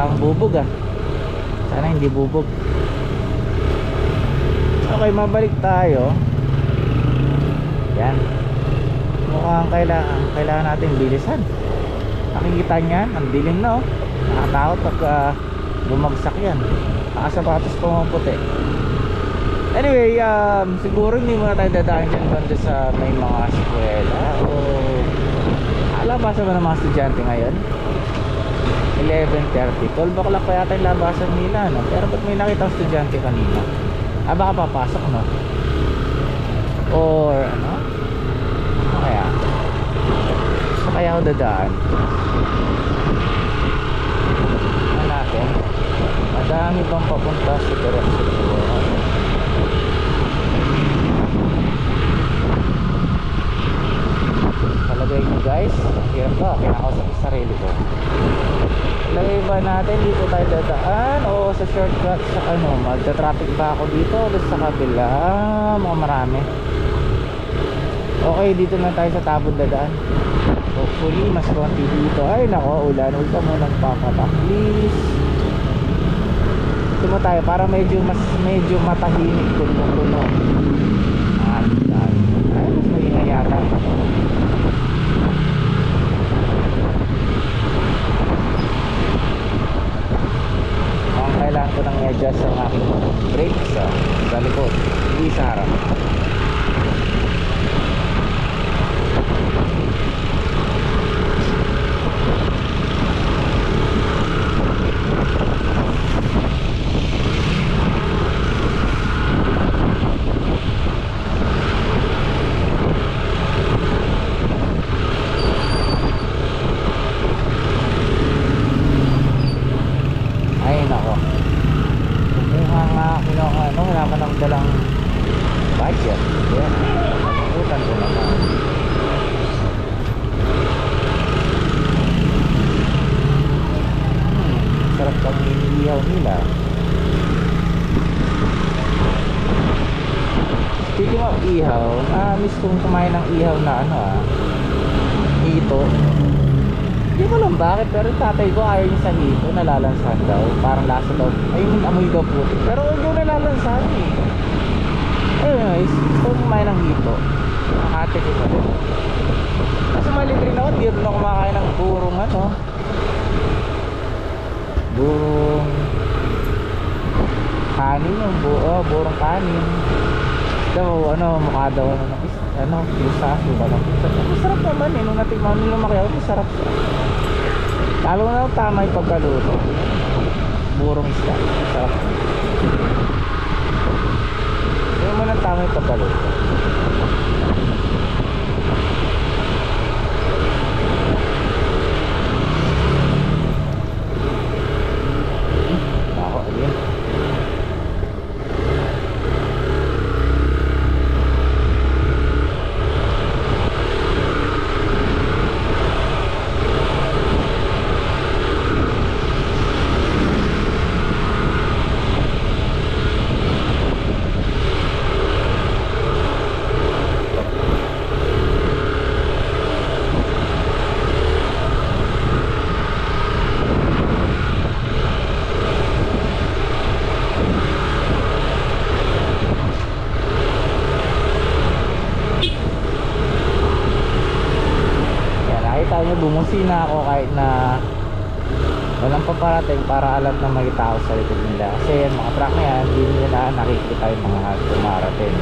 parang bubog ah. Sana hindi bubog. Okay, mabalik tayo. Yan. Mukhang kailangan natin bilisan. Nakikita niyan, ang dilim na oh. Nakatakot pag bumagsak yan. Nakasapatos ko mga puti. Anyway, siguro hindi muna tayo dadaan dyan banda sa may mga eskwela o labasan ba ng mga estudyante ngayon? 11:30, 12 o'clock pa yata yung labasan nila, no? Pero ba't may nakita estudyante kanina? Baka papasok, no? Or ano? Ano kaya? Saan kaya ako dadaan? Ano natin? Madami bang papunta sa direksyon ko? Palagay nyo guys, hirap ko, kinakausap sa sarili ko. Lagay ba natin dito tayo dadaan o sa shortcut sa ano, magta-traffic ba ako dito o sa kabila? Mukhang marami. Okay, dito lang tayo sa tabon dadaan. Hopefully mas konti dito. Ay nako, ulan, huwag ka muna nagpapatak please. Dito mo tayo para medyo matahimik kuno. Ay, mas maingay yata. Kailangan ko nang i-adjust ang aking brakes sa likod, hindi sa harap. Wala ka nang dalang budget. Yan, nakalimutan ko naman. Sarap kang iihaw nila. Speaking of ihaw, miss kong kumain ng ihaw na hito. Hindi ko alam bakit, pero yung tatay ko ayaw niya sa hito, nalalansahan daw. Parang lasa daw, ayun, amoy daw puti. Pero hindi ko nalalansahan eh. Anyways, gusto ko kumain ng hito. Nakate ko pa rin. Kasi malit rin ako, hindi rin ako kumakain ng burong burong kanin yung burong kanin. Daw, mukha daw, pisa, suka ng pisa. Masarap naman eh, nung natikman nung lumaki ako, masarap siya. Lalo na tama yung pagkaluto. Burong isda, masarap. Hindi mo na tama yung pagkaluto. Ako, ayun. Bumusina ako kahit na walang paparating para alam na may tao sa likod nila. Kasi yung mga truck na yan, hindi nila nakikita yung mga dumarating.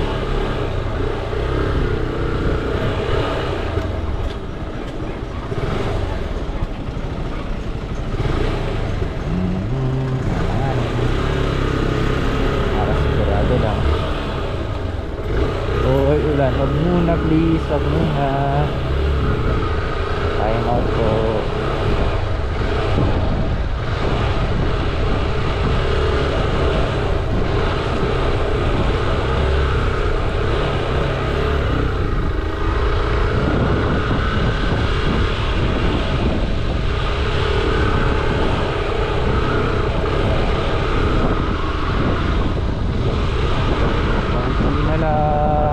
Para sigurado lang. Oy, ulan, wag muna please, wag muna. Time out po.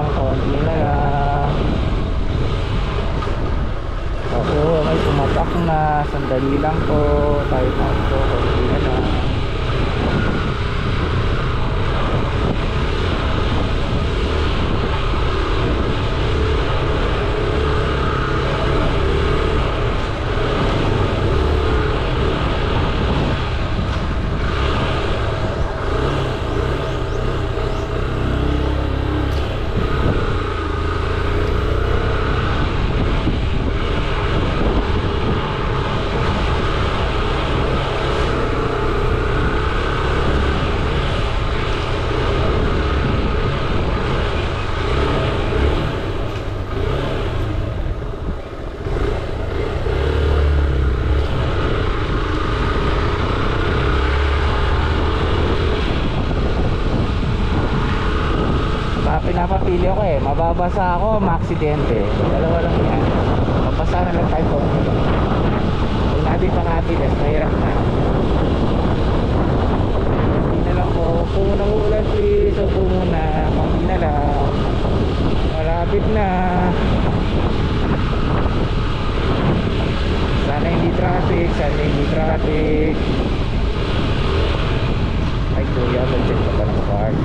Konti na lang. Oo, may tumatak na. Sandali lang po. Tayo na po. Konti na lang. mababasa ako, maaksidente. Dalawa lang yan. Mabasa na lang tayo. Kung natin makatilis, mahirap na. Hindi na lang po. Kung nangulan please, so po muna. Pangin na lang. Malapit na. Sana hindi traffic. Sana hindi traffic. Ay kuya, mag-check ka pa ng park.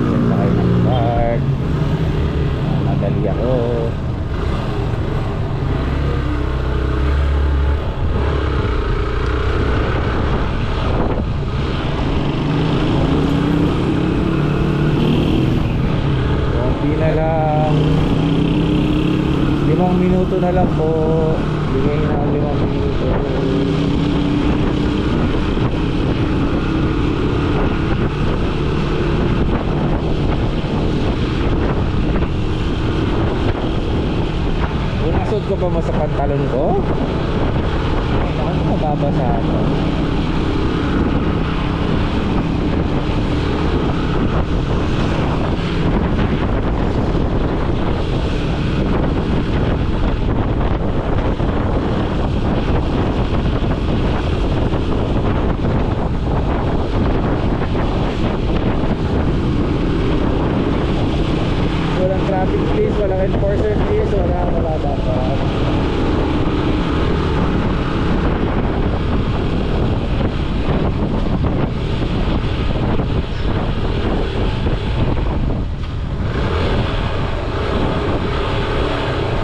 Check pa kayo ng park. Madali ako. Konti na lang. 5 minuto na lang po. Bigay na 5 minuto. Unasod ko pa mo sa pantalon ko? Ay, naman mababasa ako. Walang traffic please, walang enforcer please, wala dapat.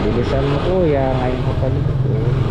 Bilisan mo kuya, ngayon ko paligid.